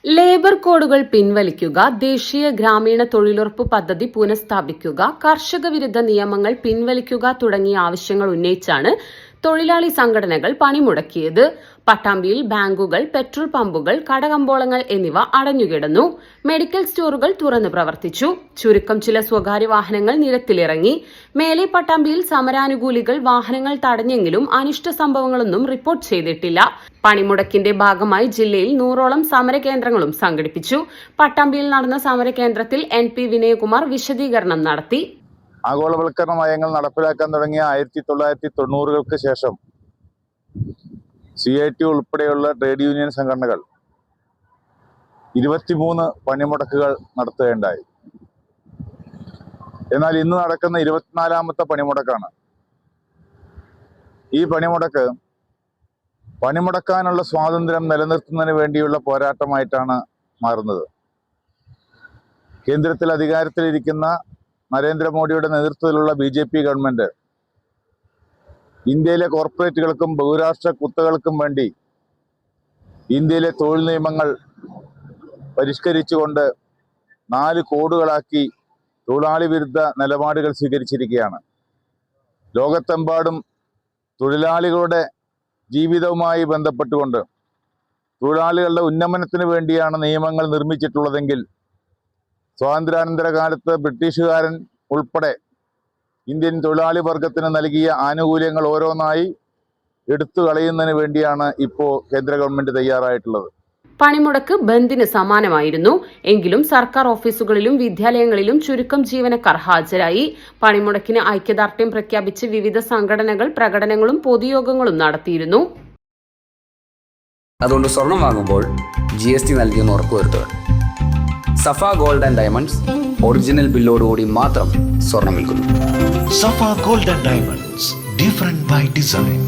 Labour കോഡുകൾ പിൻവലിക്കുക, ദേശീയ ഗ്രാമീണ തൊഴിലുറപ്പ് പദ്ധതി പുനഃസ്ഥാപിക്കുക, കർഷക വിരുദ്ധ നിയമങ്ങൾ പിൻവലിക്കുക തുടങ്ങിയ ആവശ്യങ്ങൾ ഉന്നയിച്ചാണ് തൊഴിലാളി സംഘടനകൾ പണിമുടക്കിയത്. പട്ടാമ്പിയിൽ ബാങ്കുകൾ, പെട്രോൾ പമ്പുകൾ, കടകമ്പോളങ്ങൾ എന്നിവ അടഞ്ഞുകിടന്നു. മെഡിക്കൽ സ്റ്റോറുകൾ തുറന്നു പ്രവർത്തിച്ചു. ചുരുക്കം ചില സ്വകാര്യ വാഹനങ്ങൾ നിരത്തിലിറങ്ങി. മേലെ പട്ടാമ്പിയിൽ സമരാനുകൂലികൾ വാഹനങ്ങൾ തടഞ്ഞെങ്കിലും അനിഷ്ട സംഭവങ്ങളൊന്നും റിപ്പോർട്ട് ചെയ്തിട്ടില്ല. പണിമുടക്കിന്റെ ഭാഗമായി ജില്ലയിൽ 100ഓളം സമരകേന്ദ്രങ്ങളും സംഘടിപ്പിച്ചു. പട്ടാമ്പിയിൽ നടന്ന സമരകേന്ദ്രത്തിൽ NP വിനയകുമാർ വിശദീകരണം നടത്തി. ആഗോളവൽക്കരണ നയങ്ങൾ നടപ്പിലാക്കാൻ തുടങ്ങിയ 1990-കൾക്ക് ശേഷം CIT ഉൾപ്പെടെയുള്ള ട്രേഡ് യൂണിയൻ സംഘടനകൾ 23 പണിമുടക്കുകൾ നടത്തുകയുണ്ടായി. എന്നാൽ ഇന്ന് നടക്കുന്ന 24ാമത്തെ പണിമുടക്കാണ്. ഈ പണിമുടക്കാനുള്ള സ്വാതന്ത്ര്യം നിലനിർത്തുന്നതിന് വേണ്ടിയുള്ള പോരാട്ടമായിട്ടാണ് മാറുന്നത്. കേന്ദ്രത്തിൽ അധികാരത്തിലിരിക്കുന്ന നരേന്ദ്രമോദിയുടെ നേതൃത്വത്തിലുള്ള BJP ഗവൺമെന്റ് ഇന്ത്യയിലെ കോർപ്പറേറ്റുകൾക്കും ബഹുരാഷ്ട്ര കുത്തകൾക്കും വേണ്ടി ഇന്ത്യയിലെ തൊഴിൽ നിയമങ്ങൾ പരിഷ്കരിച്ചുകൊണ്ട് 4 കോഡുകളാക്കി തൊഴിലാളി വിരുദ്ധ നിലപാടുകൾ സ്വീകരിച്ചിരിക്കുകയാണ്. ലോകത്തെമ്പാടും തൊഴിലാളികളുടെ ജീവിതവുമായി ബന്ധപ്പെട്ടുകൊണ്ട് തൊഴിലാളികളുടെ ഉന്നമനത്തിന് വേണ്ടിയാണ് നിയമങ്ങൾ നിർമ്മിച്ചിട്ടുള്ളതെങ്കിൽ സ്വാതന്ത്ര്യാനന്തര കാലത്ത് ബ്രിട്ടീഷുകാരൻ ഉൾപ്പെടെ ഇന്ത്യൻ തൊഴിലാളി വർഗത്തിന് നൽകിയ ആനുകൂല്യങ്ങൾ ഓരോന്നായി എടുത്തു കളയുന്നതിന് വേണ്ടിയാണ് ഇപ്പോൾ കേന്ദ്ര ഗവൺമെന്റ് തയ്യാറായിട്ടുള്ളത്. പണിമുടക്ക് ബന്ദിന് സമാനമായിരുന്നു. എങ്കിലും സർക്കാർ ഓഫീസുകളിലും വിദ്യാലയങ്ങളിലും ചുരുക്കം ജീവനക്കാർ ഹാജരായി. പണിമുടക്കിന് ഐക്യദാർഢ്യം പ്രഖ്യാപിച്ച് വിവിധ സംഘടനകൾ പ്രകടനങ്ങളും പൊതുയോഗങ്ങളും നടത്തിയിരുന്നു. അതുകൊണ്ട് സ്വർണം വാങ്ങുമ്പോൾ GST നൽകിയെന്ന് ഉറപ്പുവരുത്തുക. സഫ ഗോൾഡ് ആൻഡ് ഡയമണ്ട്സ് ഒറിജിനൽ ബില്ലോടുകൂടി മാത്രം സ്വർണം വിൽക്കുന്നു. Safa Gold and Diamonds, different by design.